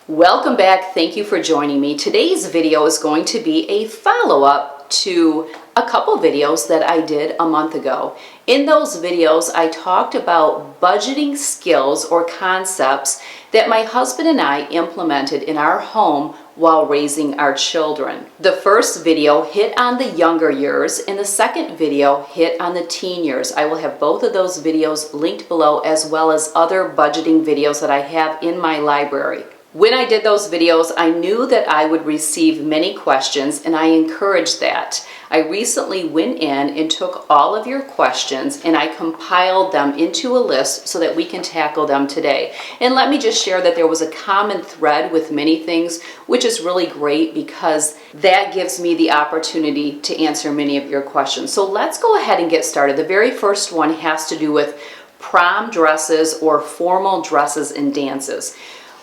Welcome back. Thank you for joining me. Today's video is going to be a follow-up to a couple videos that I did a month ago. In those videos, I talked about budgeting skills or concepts that my husband and I implemented in our home while raising our children. The first video hit on the younger years and the second video hit on the teen years. I will have both of those videos linked below, as well as other budgeting videos that I have in my library. When I did those videos, I knew that I would receive many questions, and I encouraged that. I recently went in and took all of your questions and I compiled them into a list so that we can tackle them today. And let me just share that there was a common thread with many things, which is really great because that gives me the opportunity to answer many of your questions. So let's go ahead and get started. The very first one has to do with prom dresses or formal dresses and dances.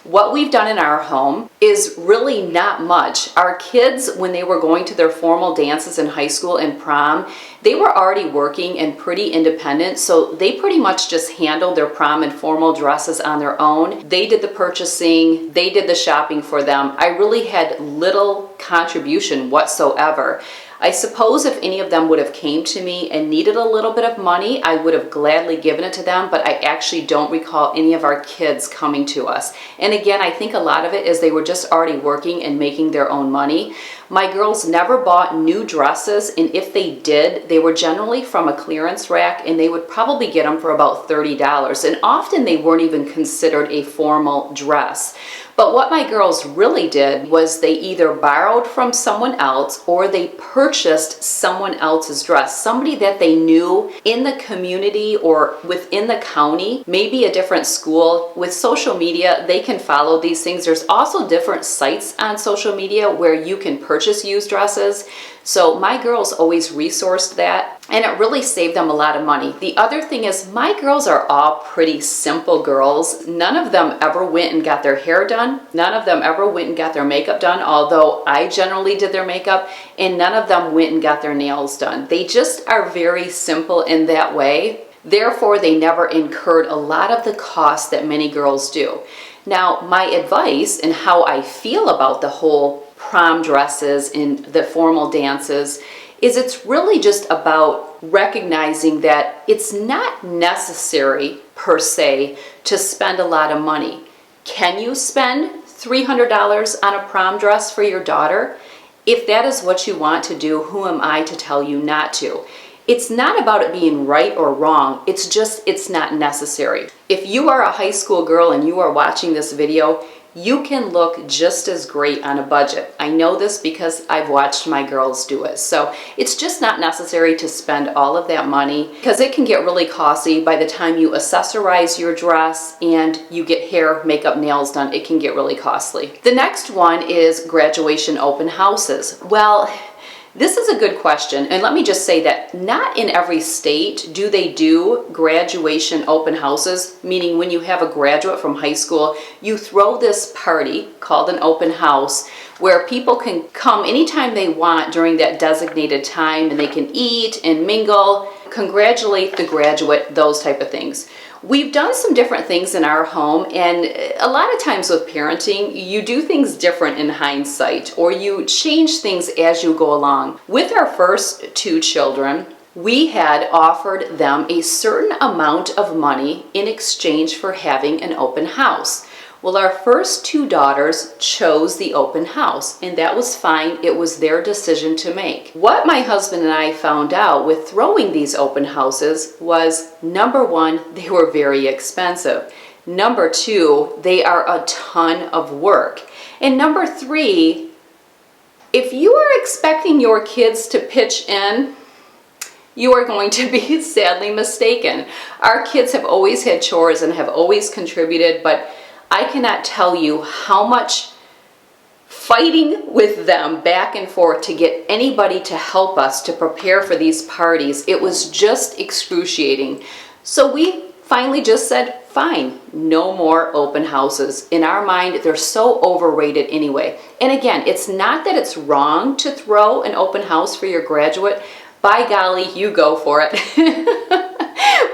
What we've done in our home is really not much. Our kids, when they were going to their formal dances in high school and prom, they were already working and pretty independent, so they pretty much just handled their prom and formal dresses on their own. They did the purchasing, they did the shopping for them. I really had little contribution whatsoever. I suppose if any of them would have came to me and needed a little bit of money, I would have gladly given it to them, but I actually don't recall any of our kids coming to us. And again, I think a lot of it is they were just already working and making their own money. My girls never bought new dresses, and if they did, they were generally from a clearance rack, and they would probably get them for about $30. And often they weren't even considered a formal dress. But what my girls really did was they either borrowed from someone else or they purchased someone else's dress, somebody that they knew in the community or within the county, maybe a different school. With social media, they can follow these things. There's also different sites on social media where you can purchase used dresses. So my girls always resourced that, and it really saved them a lot of money. The other thing is my girls are all pretty simple girls. None of them ever went and got their hair done. None of them ever went and got their makeup done, although I generally did their makeup, and none of them went and got their nails done. They just are very simple in that way. Therefore, they never incurred a lot of the costs that many girls do. Now, my advice and how I feel about the whole prom dresses and the formal dances is it's really just about recognizing that it's not necessary per se to spend a lot of money. Can you spend $300 on a prom dress for your daughter? If that is what you want to do, who am I to tell you not to? It's not about it being right or wrong, it's just it's not necessary. If you are a high school girl and you are watching this video, you can look just as great on a budget. I know this because I've watched my girls do it. So it's just not necessary to spend all of that money because it can get really costly by the time you accessorize your dress and you get hair, makeup, nails done. It can get really costly. The next one is graduation open houses. Well, this is a good question, and let me just say that not in every state do they do graduation open houses, meaning when you have a graduate from high school, you throw this party called an open house where people can come anytime they want during that designated time, and they can eat and mingle, congratulate the graduate, those type of things. We've done some different things in our home, and a lot of times with parenting, you do things different in hindsight, or you change things as you go along. With our first two children, we had offered them a certain amount of money in exchange for having an open house. Well, our first two daughters chose the open house, and that was fine. It was their decision to make. What my husband and I found out with throwing these open houses was, number one, they were very expensive. Number two, they are a ton of work. And number three, if you are expecting your kids to pitch in, you are going to be sadly mistaken. Our kids have always had chores and have always contributed, but I cannot tell you how much fighting with them back and forth to get anybody to help us to prepare for these parties. It was just excruciating. So we finally just said, fine, no more open houses. In our mind, they're so overrated anyway. And again, it's not that it's wrong to throw an open house for your graduate. By golly, you go for it.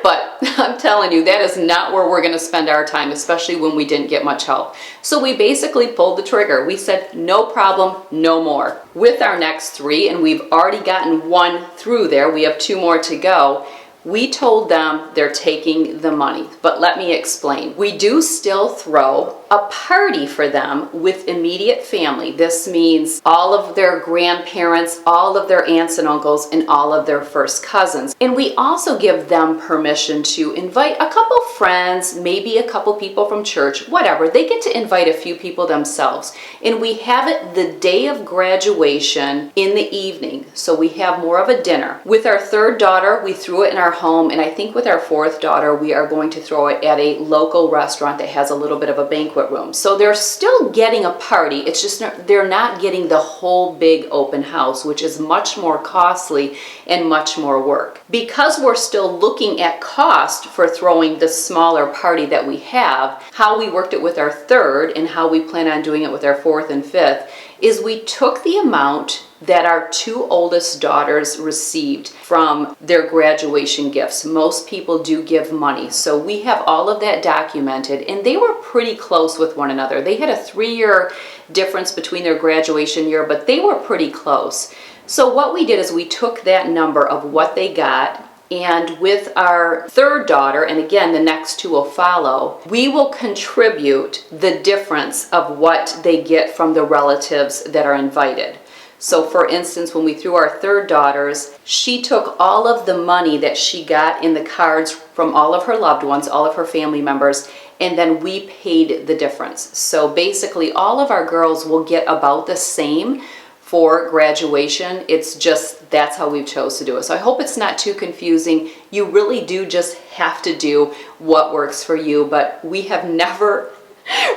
But I'm telling you, that is not where we're going to spend our time, especially when we didn't get much help. So we basically pulled the trigger. We said, no problem, no more. With our next 3, and we've already gotten 1 through there, we have 2 more to go. We told them they're taking the money, but let me explain. We do still throw a party for them with immediate family. This means all of their grandparents, all of their aunts and uncles, and all of their first cousins. And we also give them permission to invite a couple friends, maybe a couple people from church, whatever. They get to invite a few people themselves. And we have it the day of graduation in the evening. So we have more of a dinner. With our 3rd daughter, we threw it in our home, and I think with our 4th daughter, we are going to throw it at a local restaurant that has a little bit of a banquet room. So they're still getting a party, it's just they're not getting the whole big open house, which is much more costly and much more work. Because we're still looking at cost for throwing the smaller party that we have, how we worked it with our 3rd and how we plan on doing it with our 4th and 5th is we took the amount that our 2 oldest daughters received from their graduation gifts. Most people do give money, so we have all of that documented, and they were pretty close with one another. They had a 3-year difference between their graduation year, but they were pretty close. So what we did is we took that number of what they got, and with our 3rd daughter, and again the next 2 will follow, we will contribute the difference of what they get from the relatives that are invited. So for instance, when we threw our 3rd daughters, she took all of the money that she got in the cards from all of her loved ones, all of her family members, and then we paid the difference. So basically all of our girls will get about the same for graduation. It's just, that's how we've chose to do it. So I hope it's not too confusing. You really do just have to do what works for you, but we have never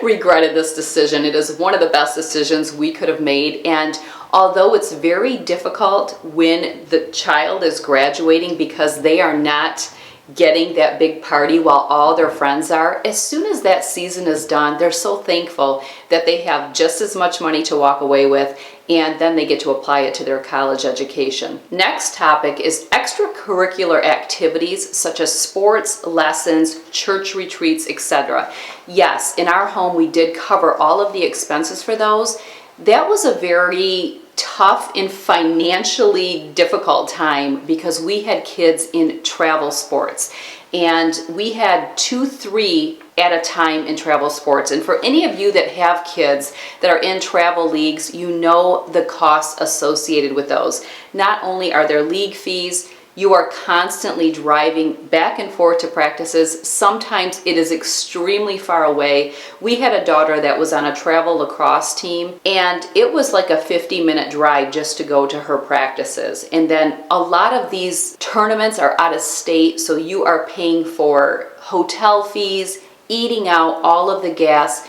regretted this decision. It is one of the best decisions we could have made, and although it's very difficult when the child is graduating because they are not getting that big party while all their friends are, as soon as that season is done, they're so thankful that they have just as much money to walk away with, and then they get to apply it to their college education. Next topic is extracurricular activities such as sports, lessons, church retreats, etc. Yes, in our home we did cover all of the expenses for those. That was a very tough and financially difficult time because we had kids in travel sports, and we had 2-3 at a time in travel sports. And for any of you that have kids that are in travel leagues, you know the costs associated with those. Not only are there league fees, you are constantly driving back and forth to practices. Sometimes it is extremely far away. We had a daughter that was on a travel lacrosse team, and it was like a 50-minute drive just to go to her practices. And then a lot of these tournaments are out of state, so you are paying for hotel fees, eating out, all of the gas.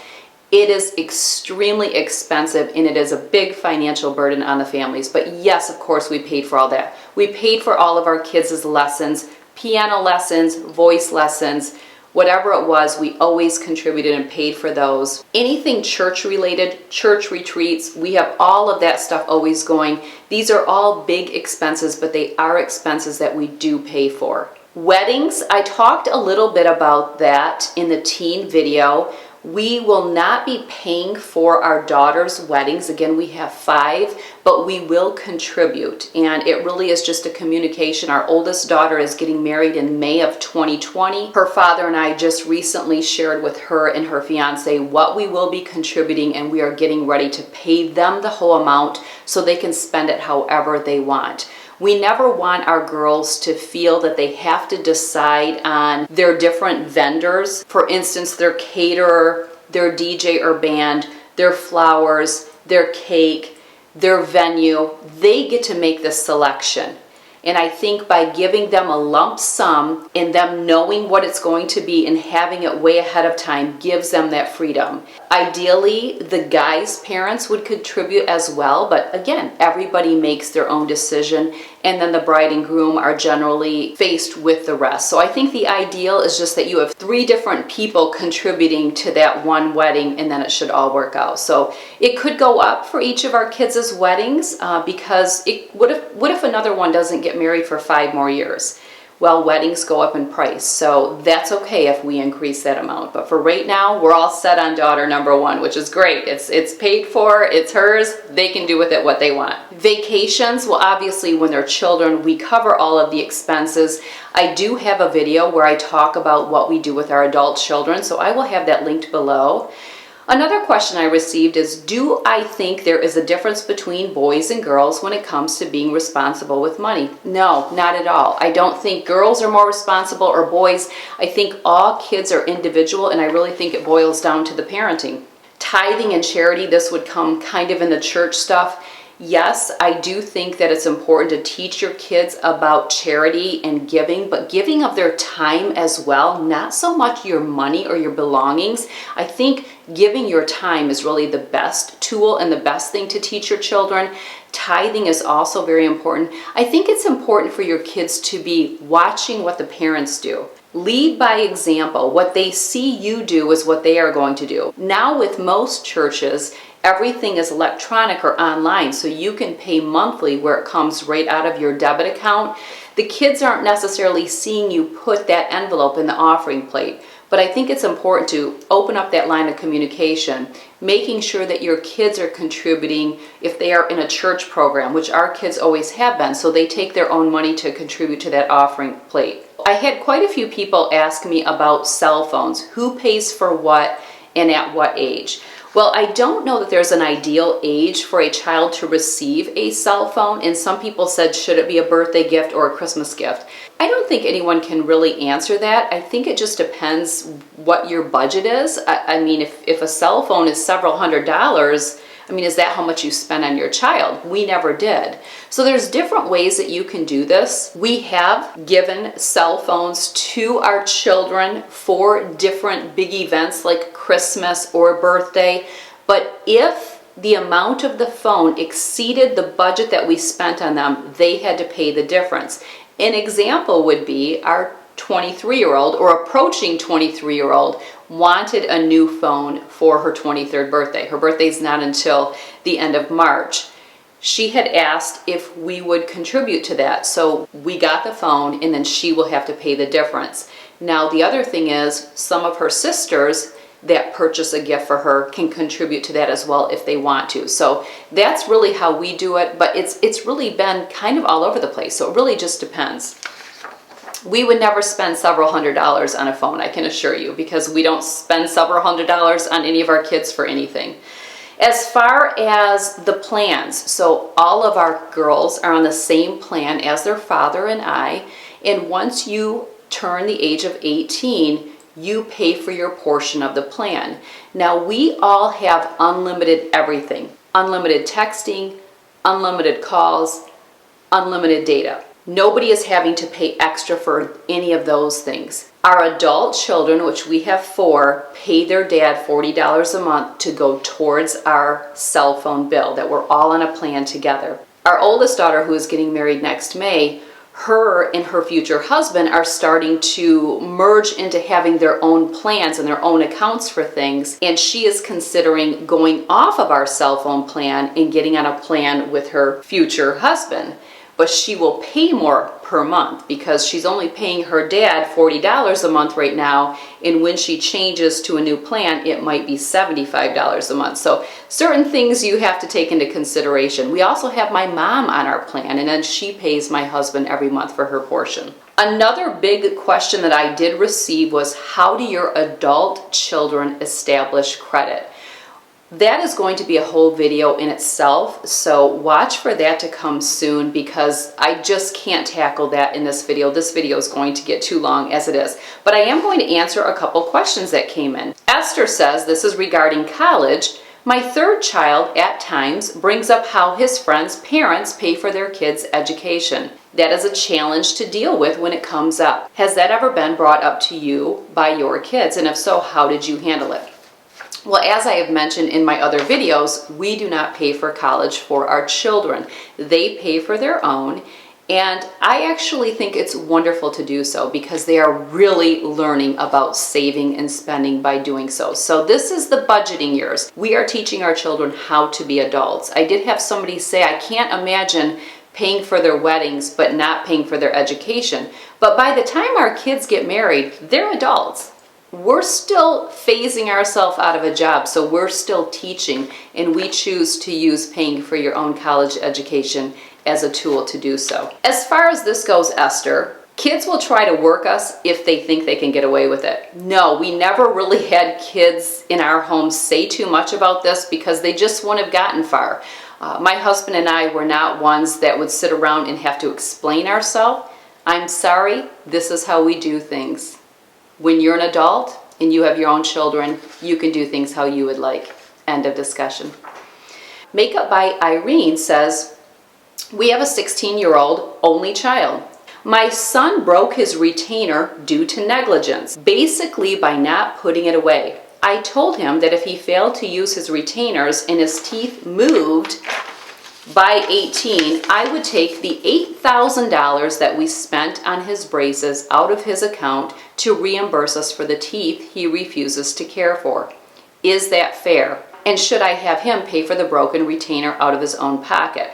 It is extremely expensive, and it is a big financial burden on the families. But yes, of course, we paid for all that. We paid for all of our kids' lessons, piano lessons, voice lessons, whatever it was, we always contributed and paid for those. Anything church related, church retreats, we have all of that stuff always going. These are all big expenses, but they are expenses that we do pay for. Weddings, I talked a little bit about that in the teen video. We will not be paying for our daughter's weddings. Again, we have 5, but we will contribute. And it really is just a communication. Our oldest daughter is getting married in May of 2020. Her father and I just recently shared with her and her fiance what we will be contributing, and we are getting ready to pay them the whole amount so they can spend it however they want. We never want our girls to feel that they have to decide on their different vendors. For instance, their caterer, their DJ or band, their flowers, their cake, their venue. They get to make the selection. And I think by giving them a lump sum and them knowing what it's going to be and having it way ahead of time gives them that freedom. Ideally, the guy's parents would contribute as well, but again, everybody makes their own decision, and then the bride and groom are generally faced with the rest. So I think the ideal is just that you have 3 different people contributing to that one wedding, and then it should all work out. So it could go up for each of our kids' weddings because what if another one doesn't get married for 5 more years? well, weddings go up in price, so that's okay if we increase that amount. But for right now, we're all set on daughter number one, which is great. It's paid for, it's hers, they can do with it what they want. Vacations, well, obviously when they're children, we cover all of the expenses. I do have a video where I talk about what we do with our adult children, so I will have that linked below. Another question I received is, do I think there is a difference between boys and girls when it comes to being responsible with money? No, not at all. I don't think girls are more responsible or boys. I think all kids are individual, and I really think it boils down to the parenting. Tithing and charity, this would come kind of in the church stuff. Yes, I do think that it's important to teach your kids about charity and giving, but giving of their time as well, not so much your money or your belongings. I think giving your time is really the best tool and the best thing to teach your children. Tithing is also very important. I think it's important for your kids to be watching what the parents do. Lead by example. What they see you do is what they are going to do. Now with most churches, everything is electronic or online, so you can pay monthly where it comes right out of your debit account. The kids aren't necessarily seeing you put that envelope in the offering plate, but I think it's important to open up that line of communication, making sure that your kids are contributing if they are in a church program, which our kids always have been, so they take their own money to contribute to that offering plate. I had quite a few people ask me about cell phones, who pays for what and at what age. Well, I don't know that there's an ideal age for a child to receive a cell phone, and some people said, should it be a birthday gift or a Christmas gift? I don't think anyone can really answer that. I think it just depends what your budget is. I mean, if a cell phone is several $100s, I mean, is that how much you spend on your child? We never did. So there's different ways that you can do this. We have given cell phones to our children for different big events like Christmas or birthday. But if the amount of the phone exceeded the budget that we spent on them, they had to pay the difference. An example would be our 23-year-old or approaching 23-year-old wanted a new phone for her 23rd birthday. Her birthday's not until the end of March. She had asked if we would contribute to that. So we got the phone, and then she will have to pay the difference. Now the other thing is, some of her sisters that purchase a gift for her can contribute to that as well if they want to. So that's really how we do it, but it's really been kind of all over the place. So it really just depends. We would never spend several $100s on a phone, I can assure you, because we don't spend several $100s on any of our kids for anything. As far as the plans, so all of our girls are on the same plan as their father and I, and once you turn the age of 18, you pay for your portion of the plan. Now we all have unlimited everything. Unlimited texting, unlimited calls, unlimited data. Nobody is having to pay extra for any of those things. Our adult children, which we have 4, pay their dad $40 a month to go towards our cell phone bill, that we're all on a plan together. Our oldest daughter, who is getting married next May, her and her future husband are starting to merge into having their own plans and their own accounts for things, and she is considering going off of our cell phone plan and getting on a plan with her future husband. But she will pay more per month because she's only paying her dad $40 a month right now, and when she changes to a new plan, it might be $75 a month. So certain things you have to take into consideration. We also have my mom on our plan, and then she pays my husband every month for her portion. Another big question that I did receive was, how do your adult children establish credit? That is going to be a whole video in itself, so watch for that to come soon because I just can't tackle that in this video. This video is going to get too long as it is. But I am going to answer a couple questions that came in. Esther says, this is regarding college. My 3rd child at times brings up how his friends' parents pay for their kids' education. That is a challenge to deal with when it comes up. Has that ever been brought up to you by your kids? And if so, how did you handle it? Well, as I have mentioned in my other videos, we do not pay for college for our children. They pay for their own, and I actually think it's wonderful to do so because they are really learning about saving and spending by doing so. So this is the budgeting years. We are teaching our children how to be adults. I did have somebody say, I can't imagine paying for their weddings, but not paying for their education. But by the time our kids get married, they're adults. We're still phasing ourselves out of a job, so we're still teaching, and we choose to use paying for your own college education as a tool to do so. As far as this goes, Esther, kids will try to work us if they think they can get away with it. No, we never really had kids in our home say too much about this because they just wouldn't have gotten far. My husband and I were not ones that would sit around and have to explain ourselves. I'm sorry, this is how we do things. When you're an adult and you have your own children, you can do things how you would like. End of discussion. Makeup by Irene says, we have a 16-year-old only child. My son broke his retainer due to negligence, basically by not putting it away. I told him that if he failed to use his retainers and his teeth moved by 18, I would take the $8,000 that we spent on his braces out of his account to reimburse us for the teeth he refuses to care for. Is that fair? And should I have him pay for the broken retainer out of his own pocket?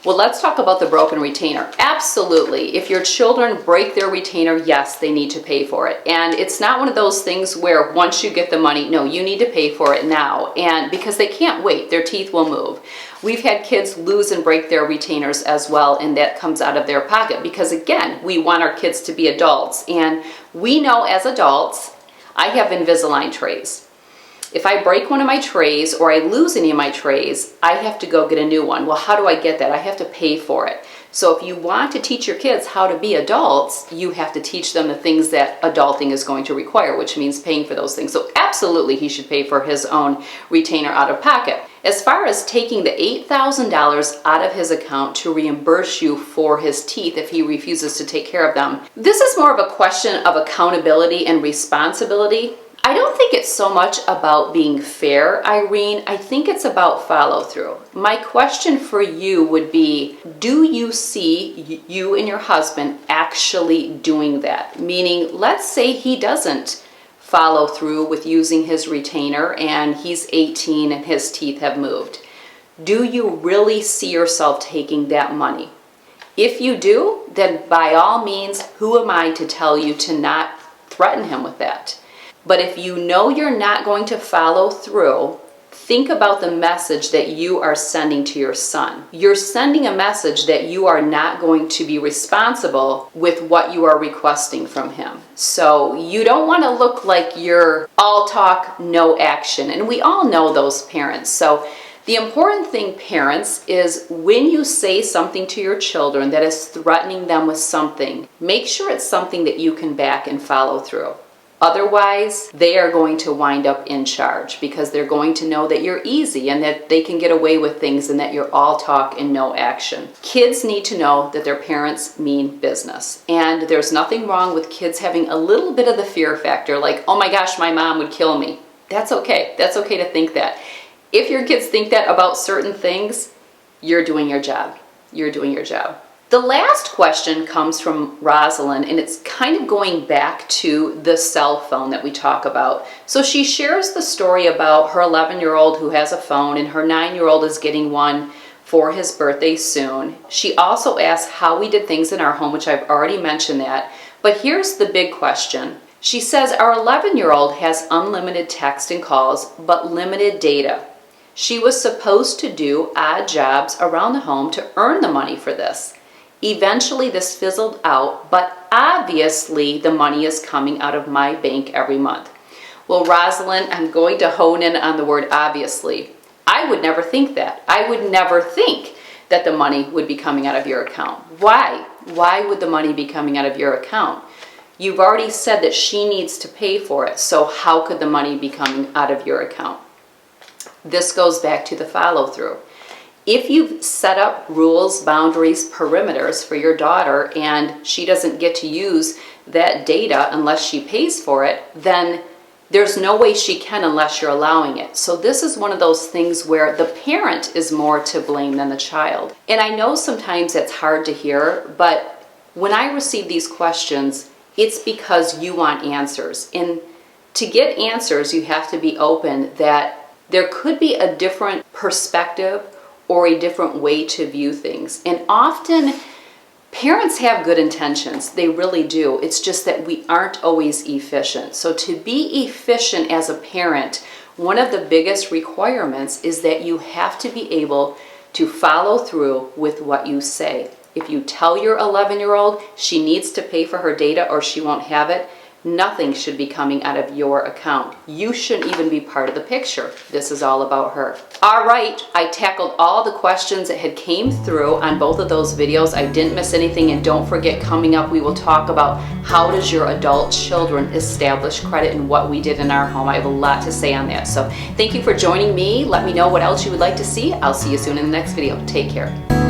Well, let's talk about the broken retainer. Absolutely. If your children break their retainer, yes, they need to pay for it. And it's not one of those things where once you get the money, no, you need to pay for it now. And because they can't wait, their teeth will move. We've had kids lose and break their retainers as well, and that comes out of their pocket because, again, we want our kids to be adults. And we know as adults, I have Invisalign trays. If I break one of my trays or I lose any of my trays, I have to go get a new one. Well, how do I get that? I have to pay for it. So if you want to teach your kids how to be adults, you have to teach them the things that adulting is going to require, which means paying for those things. So absolutely, he should pay for his own retainer out of pocket. As far as taking the $8,000 out of his account to reimburse you for his teeth if he refuses to take care of them, this is more of a question of accountability and responsibility. I don't think it's so much about being fair, Irene. I think it's about follow through. My question for you would be, do you see you and your husband actually doing that? Meaning, let's say he doesn't follow through with using his retainer and he's 18 and his teeth have moved. Do you really see yourself taking that money? If you do, then by all means, who am I to tell you to not threaten him with that? But if you know you're not going to follow through, think about the message that you are sending to your son. You're sending a message that you are not going to be responsible with what you are requesting from him. So you don't want to look like you're all talk, no action. And we all know those parents. So the important thing, parents, is when you say something to your children that is threatening them with something, make sure it's something that you can back and follow through. Otherwise, they are going to wind up in charge because they're going to know that you're easy and that they can get away with things and that you're all talk and no action. Kids need to know that their parents mean business. And there's nothing wrong with kids having a little bit of the fear factor, like, oh my gosh, my mom would kill me. That's okay. That's okay to think that. If your kids think that about certain things, you're doing your job. You're doing your job. The last question comes from Rosalind, and it's kind of going back to the cell phone that we talk about. So she shares the story about her 11-year-old who has a phone, and her 9-year-old is getting one for his birthday soon. She also asks how we did things in our home, which I've already mentioned that. But here's the big question. She says our 11-year-old has unlimited text and calls, but limited data. She was supposed to do odd jobs around the home to earn the money for this. Eventually this fizzled out, but obviously the money is coming out of my bank every month. Well, Rosalind, I'm going to hone in on the word obviously. I would never think that. I would never think that the money would be coming out of your account. Why? Why would the money be coming out of your account? You've already said that she needs to pay for it, so how could the money be coming out of your account? This goes back to the follow-through. If you've set up rules, boundaries, perimeters for your daughter and she doesn't get to use that data unless she pays for it, then there's no way she can unless you're allowing it. So this is one of those things where the parent is more to blame than the child. And I know sometimes that's hard to hear, but when I receive these questions, it's because you want answers. And to get answers, you have to be open that there could be a different perspective or a different way to view things. And often parents have good intentions, they really do. It's just that we aren't always efficient. So to be efficient as a parent, one of the biggest requirements is that you have to be able to follow through with what you say. If you tell your 11-year-old she needs to pay for her data or she won't have it, nothing should be coming out of your account. You shouldn't even be part of the picture. This is all about her. All right, I tackled all the questions that had came through on both of those videos. I didn't miss anything, and don't forget, coming up we will talk about how does your adult children establish credit and what we did in our home. I have a lot to say on that. So thank you for joining me. Let me know what else you would like to see. I'll see you soon in the next video. Take care.